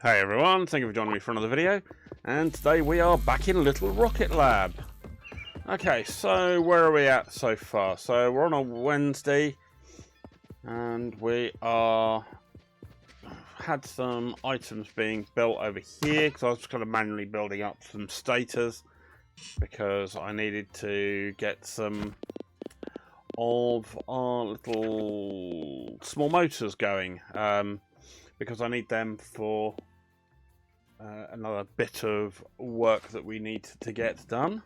Hey everyone, thank you for joining me for another video, and today we are back in Little Rocket Lab. Okay, so where are we at so far? So we're on a Wednesday, and we had some items being built over here, because I was kind of manually building up some stators, because I needed to get some of our little small motors going, because I need them for another bit of work that we need to get done,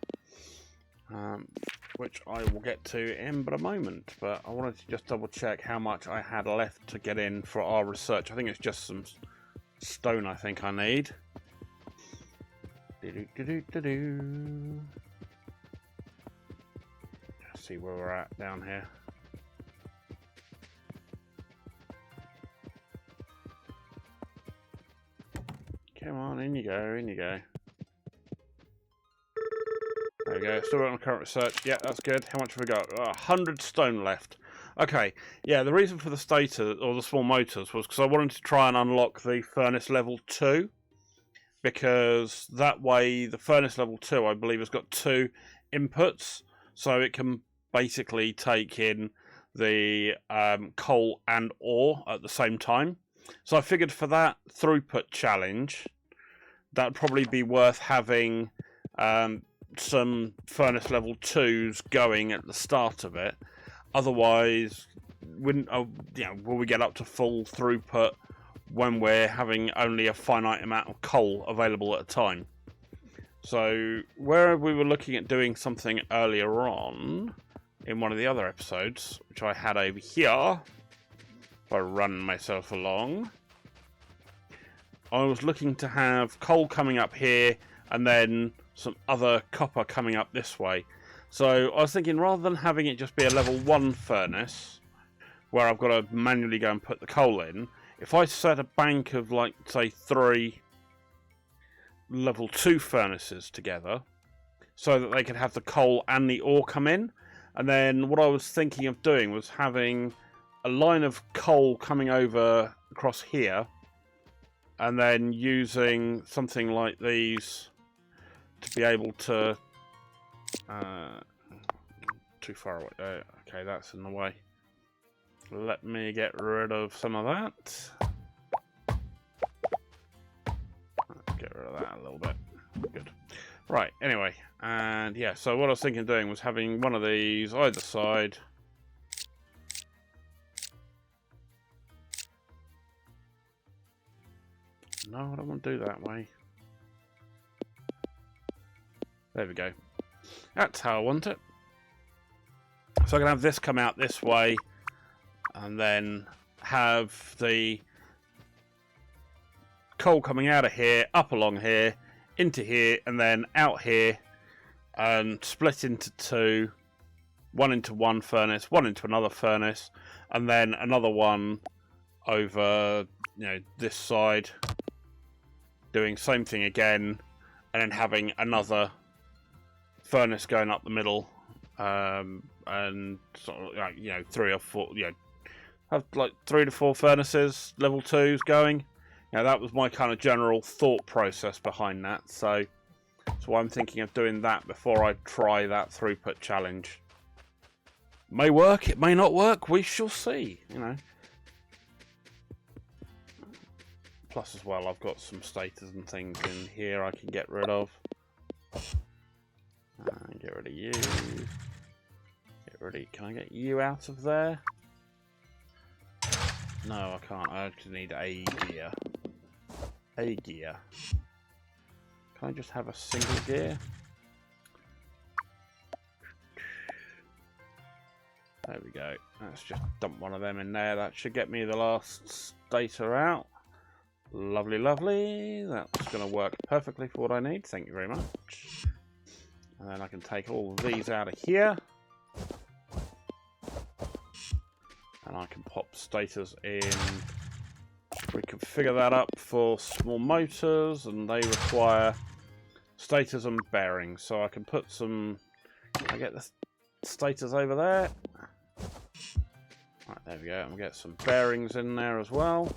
which I will get to in but a moment. But I wanted to just double check how much I had left to get in for our research. I think it's just some stone I think I need. Let's see where we're at down here. Come on, in you go, in you go. There we go, still on current research. Yeah, that's good. How much have we got? 100 stone left. Okay, yeah, the reason for the stator, or the small motors, was because I wanted to try and unlock the furnace level 2. Because that way, the furnace level 2, I believe, has got 2 inputs. So it can basically take in the coal and ore at the same time. So I figured for that throughput challenge, that'd probably be worth having some furnace level 2s going at the start of it. Otherwise, will we get up to full throughput when we're having only a finite amount of coal available at a time? So where we were looking at doing something earlier on in one of the other episodes, which I had over here, if I run myself along, I was looking to have coal coming up here and then some other copper coming up this way. So I was thinking, rather than having it just be a level 1 furnace where I've got to manually go and put the coal in, if I set a bank of, like, say 3 level 2 furnaces together so that they could have the coal and the ore come in, and then what I was thinking of doing was having a line of coal coming over across here, and then using something like these to be able to... too far away. Okay, that's in the way. Let me get rid of some of that. Get rid of that a little bit. Good. Right, anyway. And yeah, so what I was thinking of doing was having one of these either side. No, I don't want to do that way. There we go. That's how I want it. So I can have this come out this way, and then have the coal coming out of here, up along here, into here, and then out here, and split into 2. One into one furnace, one into another furnace, and then another one over, this side, doing same thing again, and then having another furnace going up the middle, and sort of, 3 or 4, have like 3 to 4 furnaces, level 2s going. That was my kind of general thought process behind that. So I'm thinking of doing that before I try that throughput challenge. May work, it may not work. We shall see. Plus, as well, I've got some stators and things in here I can get rid of. Get rid of you. Can I get you out of there? No, I can't. I actually need a gear. A gear. Can I just have a single gear? There we go. Let's just dump one of them in there. That should get me the last stator out. Lovely, lovely. That's going to work perfectly for what I need. Thank you very much. And then I can take all of these out of here. And I can pop stators in. We can figure that up for small motors, and they require stators and bearings. So I can put some... I get the stators over there. Right, there we go. And we'll get some bearings in there as well.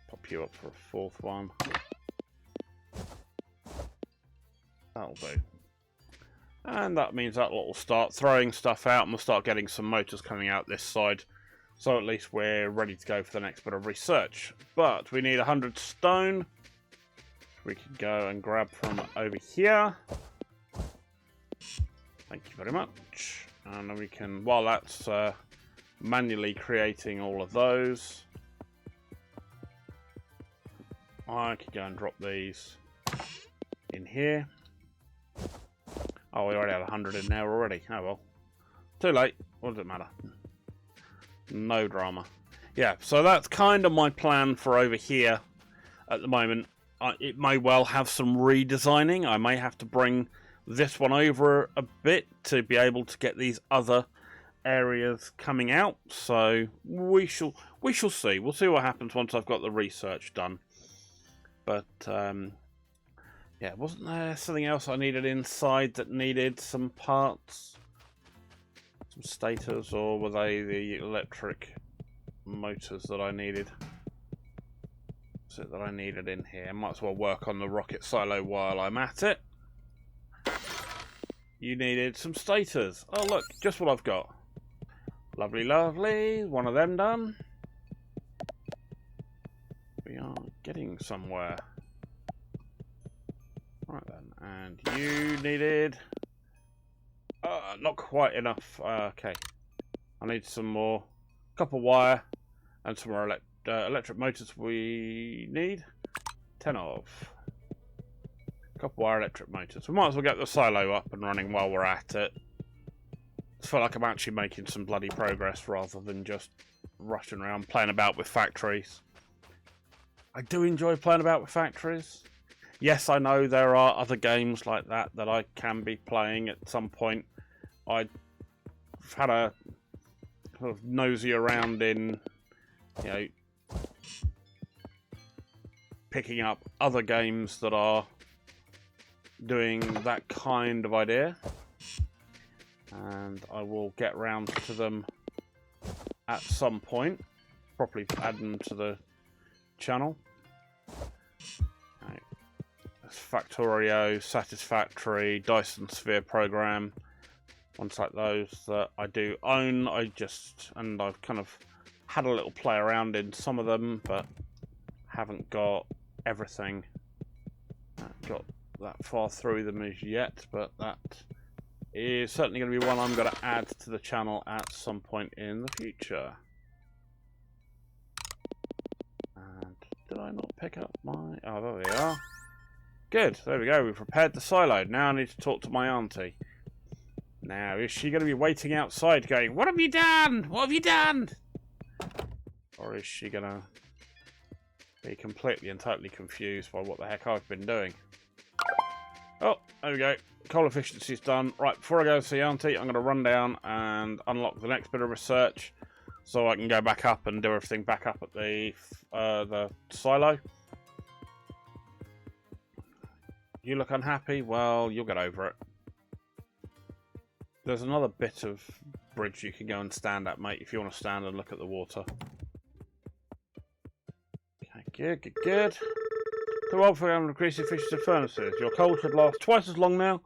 Pop swap you up for a fourth one. That'll do. And that means that lot will start throwing stuff out, and we'll start getting some motors coming out this side. So at least we're ready to go for the next bit of research. But we need 100 stone. We can go and grab from over here. Thank you very much. And then we can, while that's manually creating all of those, I could go and drop these in here. Oh, we already had 100 in there already. Oh well. Too late. What does it matter? No drama. Yeah, so that's kind of my plan for over here at the moment. It may well have some redesigning. I may have to bring this one over a bit to be able to get these other areas coming out. So we shall see. We'll see what happens once I've got the research done. But yeah, wasn't there something else I needed inside that needed some parts? Some stators, or were they the electric motors that I needed? What's it that I needed in here? Might as well work on the rocket silo while I'm at it. You needed some stators. Oh look, just what I've got. Lovely, lovely. One of them done. We are getting somewhere. Right then, and you needed... not quite enough. Okay. I need some more copper wire and some more electric motors we need. 10 of. Copper wire, electric motors. We might as well get the silo up and running while we're at it. I feel like I'm actually making some bloody progress rather than just rushing around playing about with factories. I do enjoy playing about with factories. Yes, I know there are other games like that that I can be playing at some point. I've had a sort of nosy around in, you know, picking up other games that are doing that kind of idea. And I will get round to them at some point. Properly add them to the channel. Factorio, Satisfactory, Dyson Sphere program, ones like those that I do own. And I've kind of had a little play around in some of them, but haven't got everything. Got that far through them as yet, but that is certainly going to be one I'm going to add to the channel at some point in the future. And did I not pick up my... Oh, there we are. Good, there we go, we've repaired the silo. Now I need to talk to my auntie. Now, is she going to be waiting outside going, "What have you done? What have you done?" Or is she going to be completely and totally confused by what the heck I've been doing? Oh, there we go. Coal efficiency's done. Right, before I go see auntie, I'm going to run down and unlock the next bit of research so I can go back up and do everything back up at the silo. You look unhappy? Well, you'll get over it. There's another bit of bridge you can go and stand at, mate, if you want to stand and look at the water. Okay, good, good, good. Too old for increased efficiency of furnaces. Your coal should last twice as long now.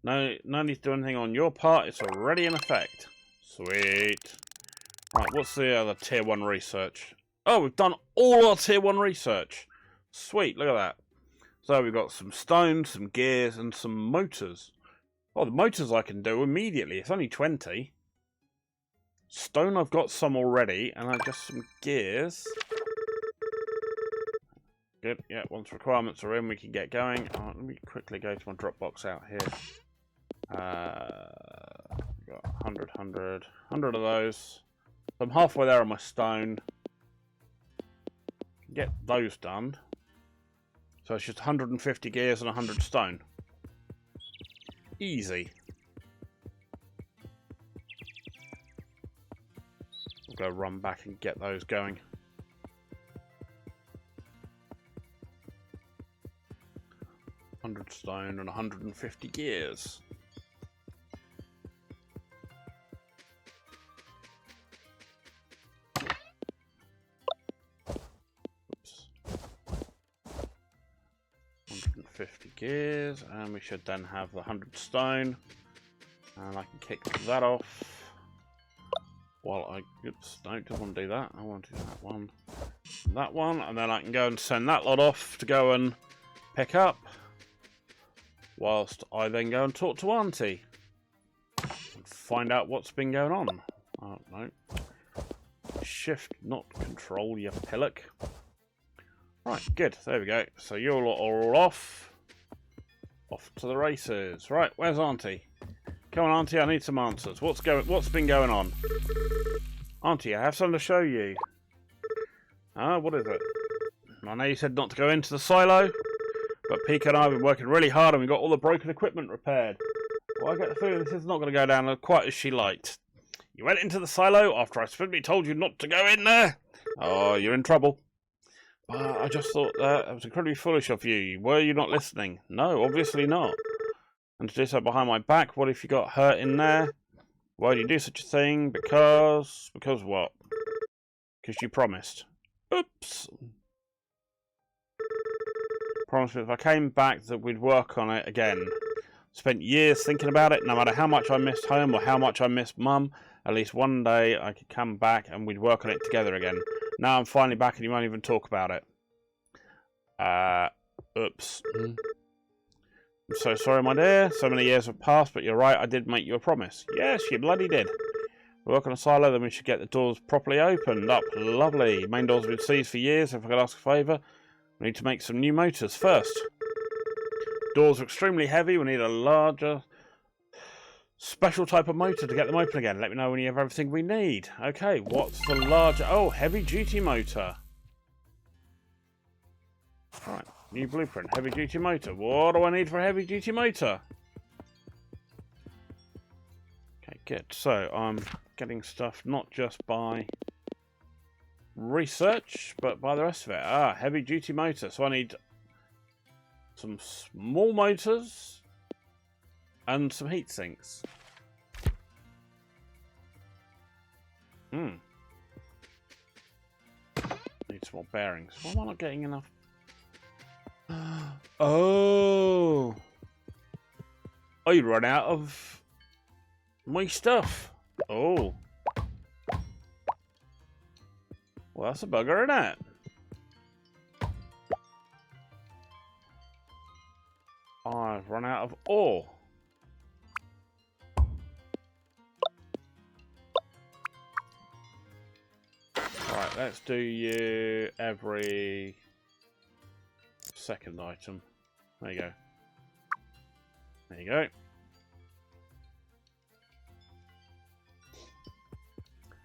No need to do anything on your part. It's already in effect. Sweet. Right, what's the other tier 1 research? Oh, we've done all our tier 1 research. Sweet, look at that. So we've got some stone, some gears, and some motors. Oh, the motors I can do immediately. It's only 20. Stone I've got some already, and I just some gears. Good, yeah, once requirements are in, we can get going. Oh, let me quickly go to my drop box out here. We've got 100 of those. So I'm halfway there on my stone. Get those done. So it's just 150 gears and 100 stone. Easy. We'll go run back and get those going. $100 stone and 150 gears. Oops. 50 gears, and we should then have the 100 stone. And I can kick that off. While oops, no, don't want to do that. I want to do that one, and then I can go and send that lot off to go and pick up. Whilst I then go and talk to Auntie and find out what's been going on. Oh, no. Shift, not control, you pillock. Right, good. There we go. So you're all off. Off to the races. Right, where's Auntie? Come on, Auntie, I need some answers. What's been going on? Auntie, I have something to show you. Ah, what is it? I know you said not to go into the silo, but Pika and I have been working really hard and we got all the broken equipment repaired. Well, I get the feeling this is not going to go down quite as she liked. You went into the silo after I specifically told you not to go in there. Oh, you're in trouble. I just thought that was incredibly foolish of you. Were you not listening? No, obviously not. And to do so behind my back, what if you got hurt in there? Why do you do such a thing? Because what? Because you promised. Oops. Promised if I came back that we'd work on it again. Spent years thinking about it. No matter how much I missed home or how much I missed Mum, at least one day I could come back and we'd work on it together again. Now I'm finally back and you won't even talk about it. Oops. I'm so sorry, my dear. So many years have passed, but you're right, I did make you a promise. Yes, you bloody did. We work on a silo, then we should get the doors properly opened up. Lovely. Main doors have been seized for years. If I could ask a favour, we need to make some new motors first. Doors are extremely heavy. We need a larger, special type of motor to get them open again. Let me know when you have everything we need. Okay, what's the larger... Oh, heavy-duty motor. Right. New blueprint, heavy duty motor. What do I need for a heavy duty motor? Okay, good. So I'm getting stuff not just by research, but by the rest of it. Ah, heavy duty motor. So I need some small motors and some heat sinks. Need some more bearings. Why am I not getting enough? Oh, you run out of my stuff. Oh, well, that's a bugger, isn't it? I've run out of ore. Right, let's do you every second item. There you go. There you go.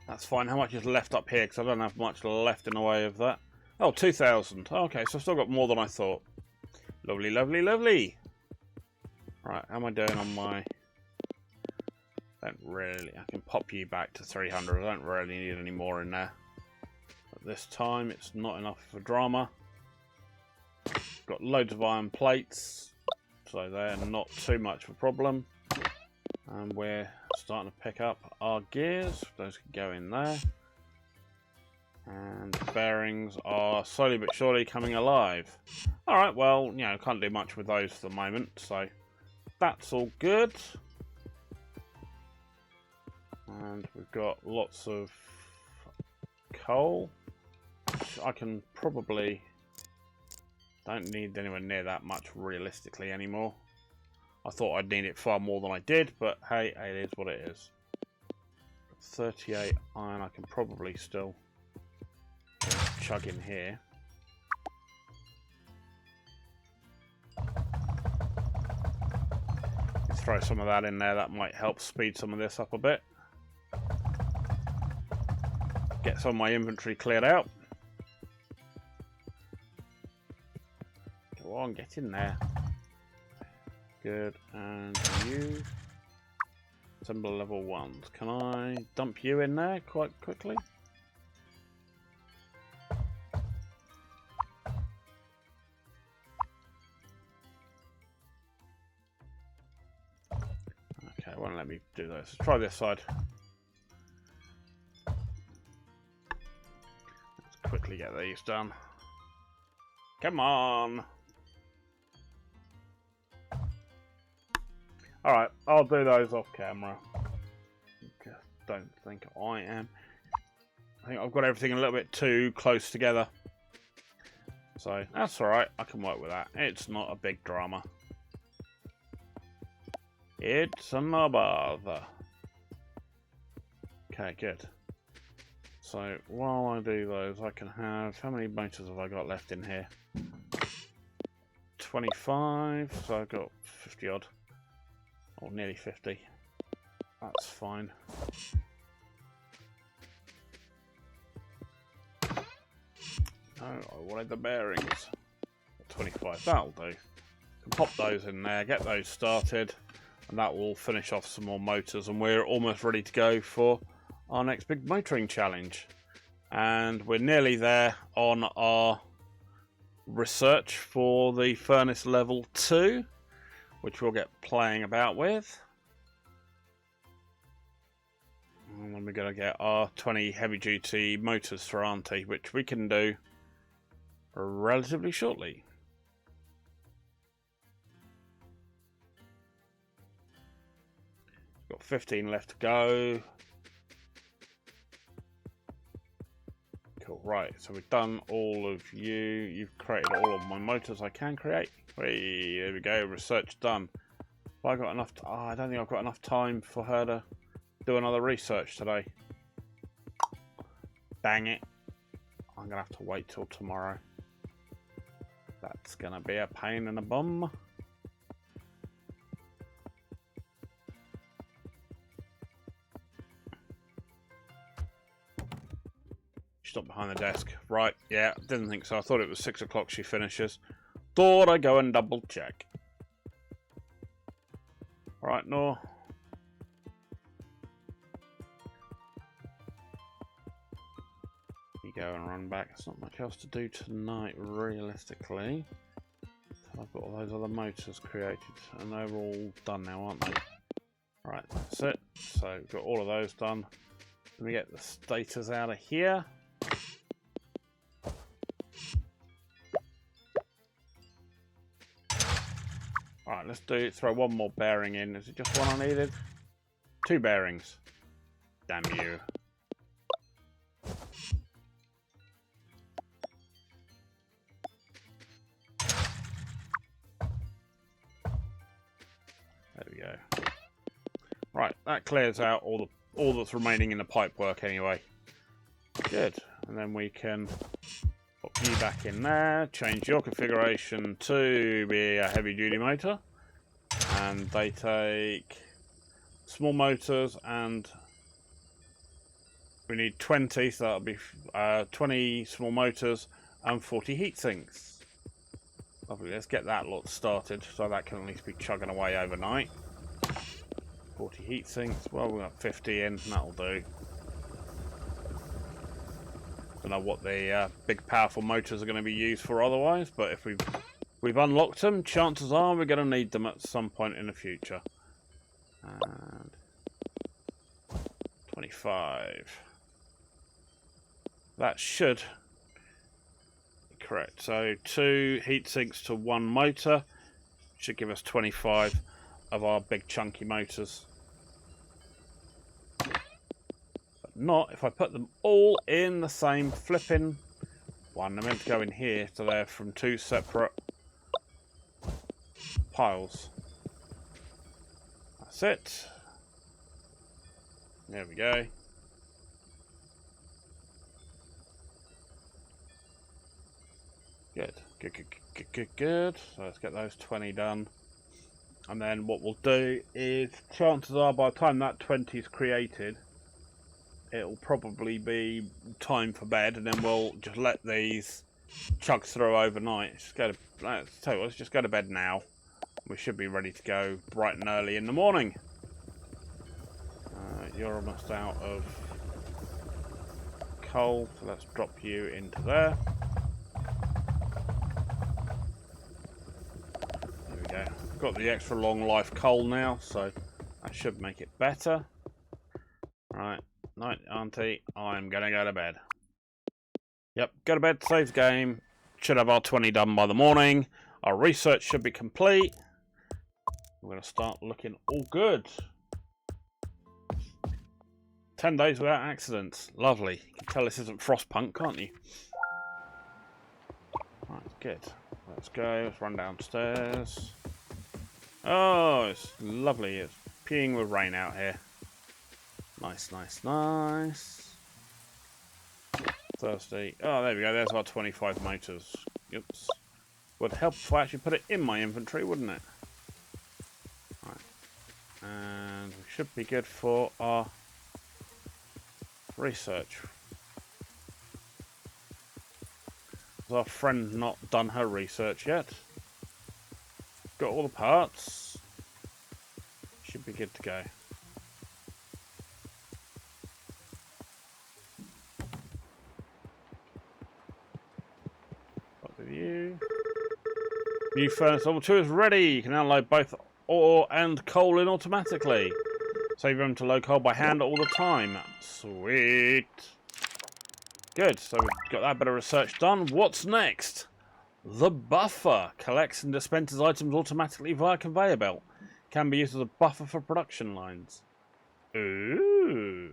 That's fine. How much is left up here? Because I don't have much left in the way of that. Oh, 2,000. Okay, so I've still got more than I thought. Lovely, lovely, lovely. Right, how am I doing on my... Don't really... I can pop you back to 300. I don't really need any more in there. But this time, it's not enough for drama. Got loads of iron plates, so they're not too much of a problem. And we're starting to pick up our gears. Those can go in there. And the bearings are slowly but surely coming alive. Alright, well, you know, can't do much with those for the moment, so that's all good. And we've got lots of coal, which I can probably... Don't need anywhere near that much realistically anymore. I thought I'd need it far more than I did, but hey, it is what it is. 38 iron, I can probably still chug in here. Throw some of that in there, that might help speed some of this up a bit. Get some of my inventory cleared out. Go on, get in there. Good, and you. Assembler level 1s. Can I dump you in there quite quickly? Okay, it won't let me do this. Let's try this side. Let's quickly get these done. Come on! Alright, I'll do those off camera. Just don't think I am. I think I've got everything a little bit too close together. So, that's alright. I can work with that. It's not a big drama. It's no bother. Okay, good. So, while I do those, I can have... How many motors have I got left in here? 25. So I've got 50 odd. Or nearly 50. That's fine. No, I wanted the bearings. 25, that'll do. Can pop those in there, get those started, and that will finish off some more motors, and we're almost ready to go for our next big motoring challenge. And we're nearly there on our research for the furnace level 2, which we'll get playing about with. And then we're going to get our 20 heavy duty motors for Auntie, which we can do relatively shortly. Got 15 left to go. Cool, right, so we've done all of you. You've created all of my motors I can create. Hey, there we go, research done. Have I got enough? I don't think I've got enough time for her to do another research today. Dang it. I'm going to have to wait till tomorrow. That's going to be a pain in the bum. She's not behind the desk. Right, yeah, didn't think so. I thought it was 6 o'clock she finishes. Thought I'd go and double check. Right, no. You go and run back. There's not much else to do tonight, realistically. I've got all those other motors created, and they're all done now, aren't they? Right, that's it. So we've got all of those done. Let me get the stators out of here. Alright, let's throw one more bearing in. Is it just one I needed? 2 bearings. Damn you. There we go. Right, that clears out all that's remaining in the pipe work anyway. Good. And then we can put you back in there, change your configuration to be a heavy duty motor, and they take small motors, and we need 20, so that'll be 20 small motors and 40 heat sinks. Lovely, let's get that lot started so that can at least be chugging away overnight. 40 heat sinks, well, we've got 50 in, that'll do. Don't know what the big powerful motors are going to be used for otherwise, but if we've unlocked them, chances are we're going to need them at some point in the future. And 25. That should be correct. So 2 heat sinks to 1 motor should give us 25 of our big chunky motors. Not if I put them all in the same flipping one. They're meant to go in here, so they're from 2 separate piles. That's it. There we go. Good. Good. So let's get those 20 done. And then what we'll do is, chances are by the time that 20 is created, it'll probably be time for bed, and then we'll just let these chug through overnight. Let's tell you what, let's just go to bed now. We should be ready to go bright and early in the morning. You're almost out of coal, so let's drop you into there. There we go. Got the extra long life coal now, so that should make it better. Right. Night, Auntie. I'm gonna go to bed. Yep, go to bed, save game. Should have our 20 done by the morning. Our research should be complete. We're going to start looking all good. 10 days without accidents. Lovely. You can tell this isn't Frostpunk, can't you? Right, good. Let's go. Let's run downstairs. Oh, it's lovely. It's peeing with rain out here. Nice, nice, nice. Thirsty. Oh, there we go. There's our 25 motors. Oops. Would help if I actually put it in my inventory, wouldn't it? Right. And we should be good for our research. Has our friend not done her research yet? Got all the parts. Should be good to go. What with you? New furnace level 2 is ready. You can now load both ore and coal in automatically. Save them to load coal by hand all the time. Sweet. Good, so we've got that bit of research done. What's next? The buffer. Collects and dispenses items automatically via conveyor belt. Can be used as a buffer for production lines. Ooh.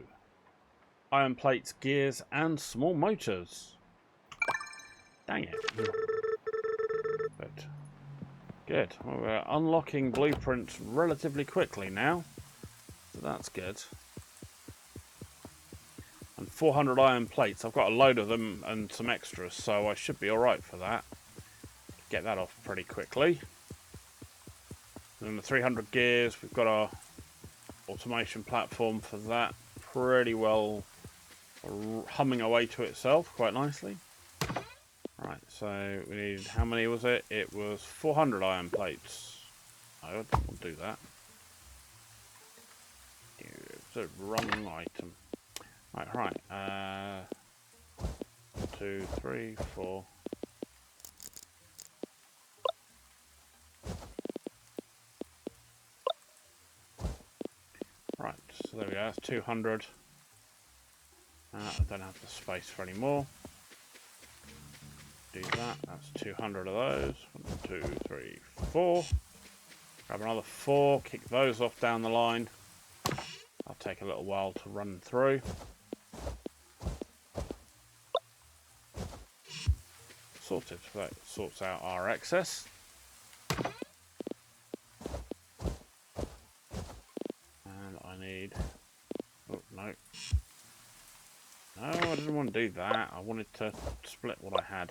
Iron plates, gears, and small motors. Dang it. Good. Good. Well, we're unlocking blueprints relatively quickly now. So that's good. And 400 iron plates. I've got a load of them and some extras, so I should be alright for that. Get that off pretty quickly. And then the 300 gears, we've got our automation platform for that. Pretty well humming away to itself quite nicely. Right, so we need, how many was it? It was 400 iron plates. I don't want to do that. It's the wrong item. Right. 2, 3, 4. Right, so there we go. That's 200. I don't have the space for any more. Do that. That's 200 of those. 1, 2, 3, 4. Grab another 4. Kick those off down the line. I'll take a little while to run through. Sorted. That sorts out our excess. And I need... Oh, no. No, I didn't want to do that. I wanted to split what I had.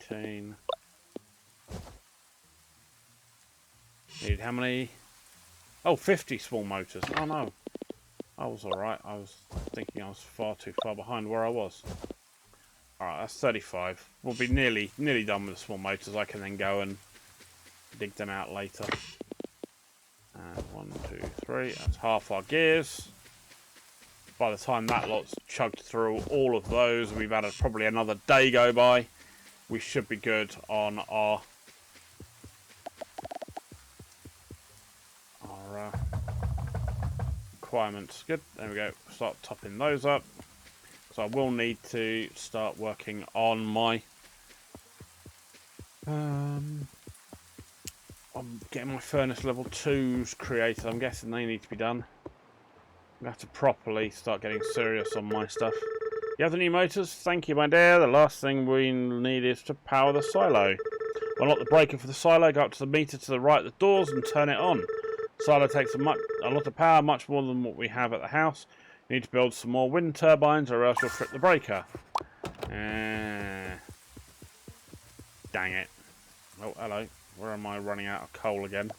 18. Need how many? Oh, 50 small motors. Oh no. I was alright. I was thinking I was far too far behind where I was. Alright, that's 35. We'll be nearly done with the small motors. I can then go and dig them out later. And 1, 2, 3. That's half our gears. By the time that lot's chugged through all of those, we've had probably another day go by. We should be good on our requirements. Good. There we go. Start topping those up. So I will need to start working on my I'm getting my furnace level 2s created. I'm guessing they need to be done. I'm going to have to properly start getting serious on my stuff. You have the new motors? Thank you, my dear. The last thing we need is to power the silo. Unlock the breaker for the silo, go up to the meter to the right of the doors and turn it on. The silo takes a lot of power, much more than what we have at the house. You need to build some more wind turbines or else you'll trip the breaker. Dang it. Oh, hello. Where am I running out of coal again?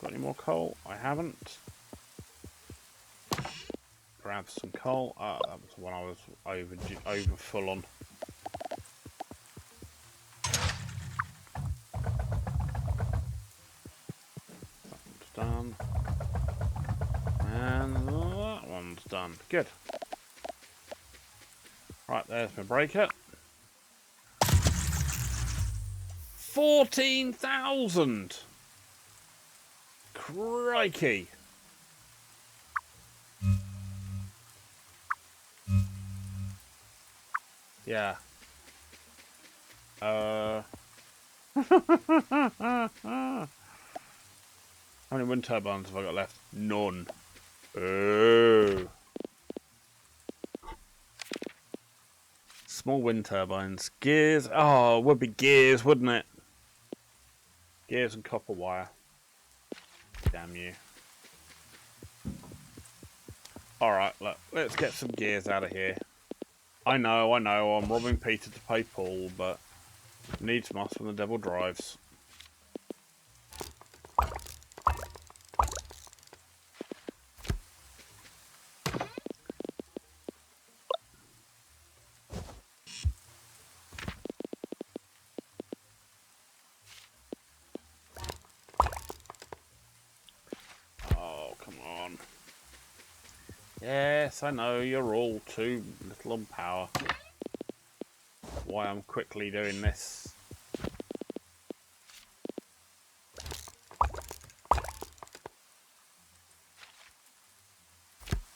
Got any more coal? I haven't. Grab some coal. Ah, that was the one I was over full on. That one's done. And that one's done. Good. Right, there's my breaker. 14,000! Crikey! Yeah. How many wind turbines have I got left? None. Oh. Small wind turbines. Gears. Oh, it would be gears, wouldn't it? Gears and copper wire. Damn you. Alright, look. Let's get some gears out of here. I know. I'm robbing Peter to pay Paul, but needs must when the devil drives. Oh, come on. Yes, I know, you're all too little on power. Why I'm quickly doing this.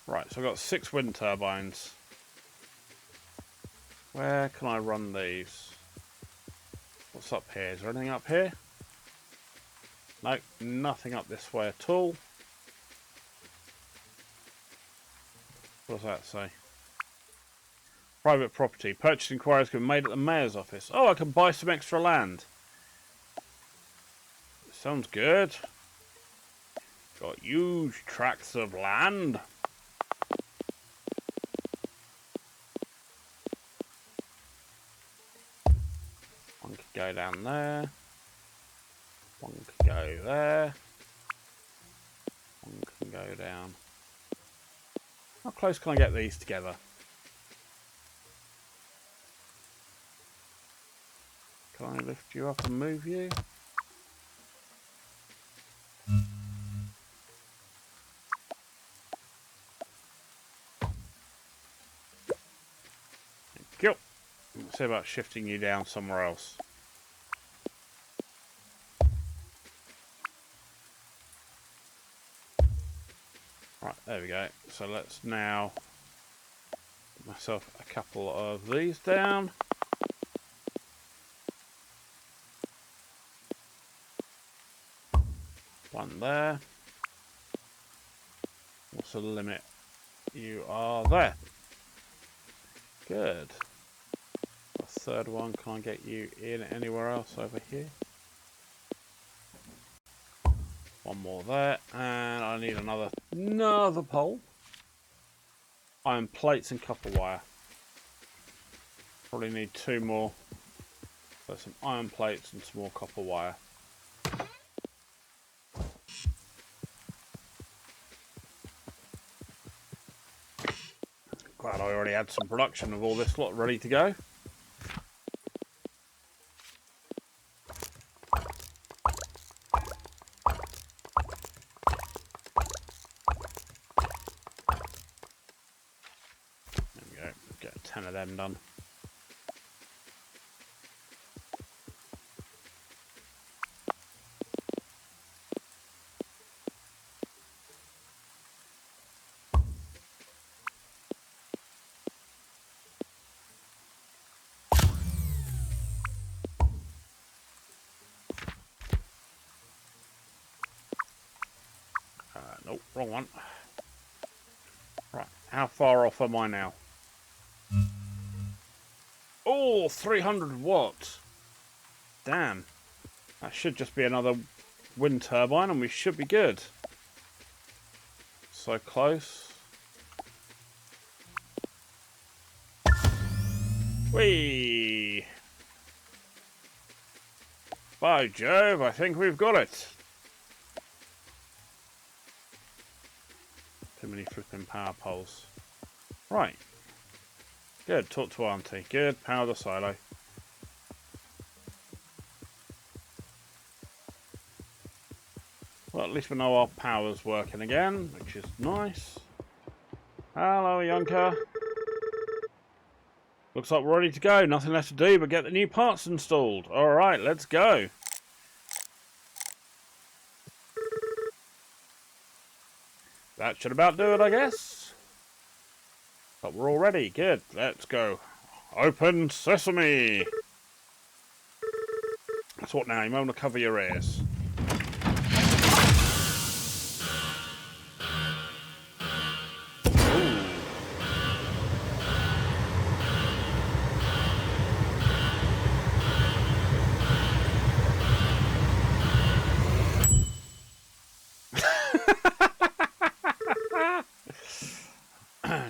Right, so I've got 6 wind turbines. Where can I run these? What's up here? Is there anything up here? Nope, nothing up this way at all. What does that say? Private property. Purchase inquiries can be made at the mayor's office. Oh, I can buy some extra land. Sounds good. Got huge tracts of land. One could go down there. One could go there. One can go down. How close can I get these together? Can I lift you up and move you? Thank you. Let's see about shifting you down somewhere else. Right, there we go. So let's now put myself a couple of these down. One there. What's the limit? You are there. Good. The third one, can I get you in anywhere else over here? One more there, and I need another pole. Iron plates and copper wire. Probably need 2 more. So some iron plates and some more copper wire. Glad I already had some production of all this lot ready to go. There we go, get 10 of them done. Nope, wrong one. Right, how far off am I now? Oh, 300 watts. Damn. That should just be another wind turbine and we should be good. So close. Whee! By Jove, I think we've got it. Too many flipping power poles. Right. Good, talk to Auntie. Good, power the silo. Well, at least we know our power's working again, which is nice. Hello, Yonka. Looks like we're ready to go. Nothing left to do but get the new parts installed. Alright, let's go. That should about do it, I guess. But we're all ready. Good. Let's go. Open sesame. So what now? You might want to cover your ears.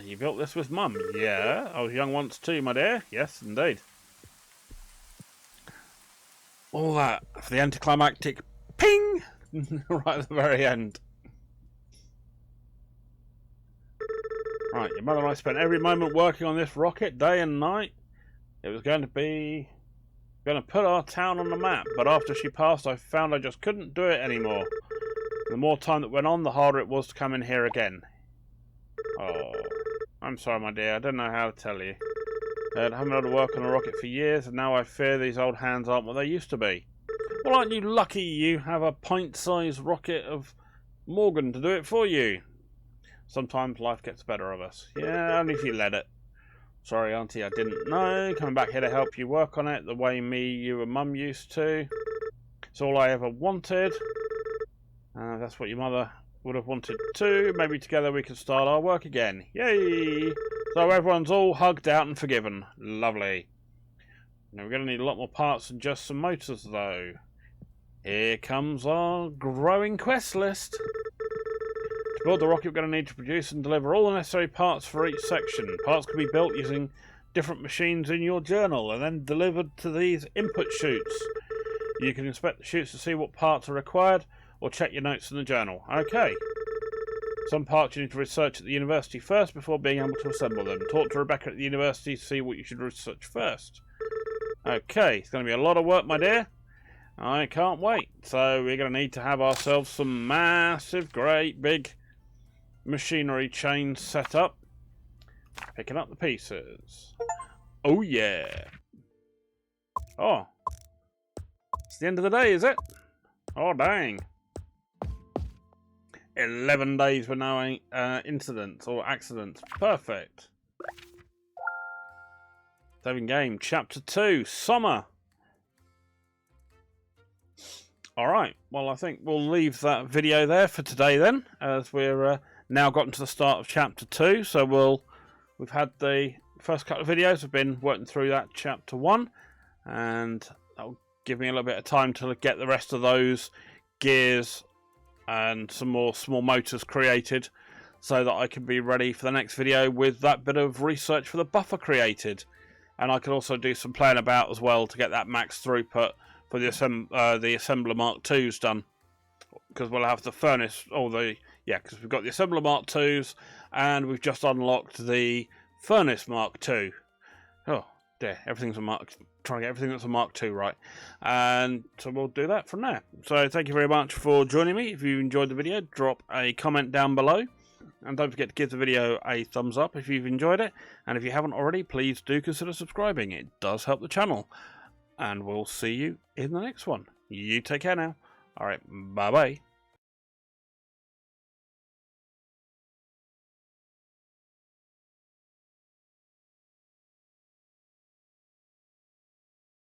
You built this with Mum? Yeah, I was young once too, my dear. Yes, indeed. All that for the anticlimactic ping right at the very end. Right, your mother and I spent every moment working on this rocket, day and night. It was going to put our town on the map, but after she passed, I found I just couldn't do it anymore. The more time that went on, the harder it was to come in here again. Oh, I'm sorry, my dear. I don't know how to tell you. I haven't been able to work on a rocket for years, and now I fear these old hands aren't what they used to be. Well, aren't you lucky you have a pint-sized rocket of Morgan to do it for you? Sometimes life gets the better of us. Yeah, only if you let it. Sorry, Auntie, I didn't know. Coming back here to help you work on it the way you and Mum used to. It's all I ever wanted. That's what your mother would have wanted too. Maybe together we can start our work again. Yay! So everyone's all hugged out and forgiven. Lovely. Now we're going to need a lot more parts than just some motors though. Here comes our growing quest list. To build the rocket, we're going to need to produce and deliver all the necessary parts for each section. Parts can be built using different machines in your journal and then delivered to these input chutes. You can inspect the chutes to see what parts are required or check your notes in the journal. Okay. Some parts you need to research at the university first before being able to assemble them. Talk to Rebecca at the university to see what you should research first. Okay, it's going to be a lot of work, my dear. I can't wait. So we're going to need to have ourselves some massive, great, big machinery chains set up. Picking up the pieces. Oh, yeah. Oh. It's the end of the day, is it? Oh, dang. 11 days with no incidents or accidents. Perfect. Saving game. Chapter 2. Summer. Alright. Well, I think we'll leave that video there for today then. As we're now gotten to the start of Chapter 2. So we've had the first couple of videos. We've been working through that Chapter 1. And that'll give me a little bit of time to get the rest of those gears and some more small motors created so that I can be ready for the next video with that bit of research for the buffer created. And I can also do some playing about as well to get that max throughput for the Assembler Mark IIs done. Because we'll have the furnace, because we've got the Assembler Mark IIs and we've just unlocked the Furnace Mark II. Oh dear, everything's a Mark, trying to get everything that's a Mark II right. And so we'll do that from there. So thank you very much for joining me. If you enjoyed the video, drop a comment down below. And don't forget to give the video a thumbs up if you've enjoyed it. And if you haven't already, please do consider subscribing. It does help the channel. And we'll see you in the next one. You take care now. Alright, bye-bye.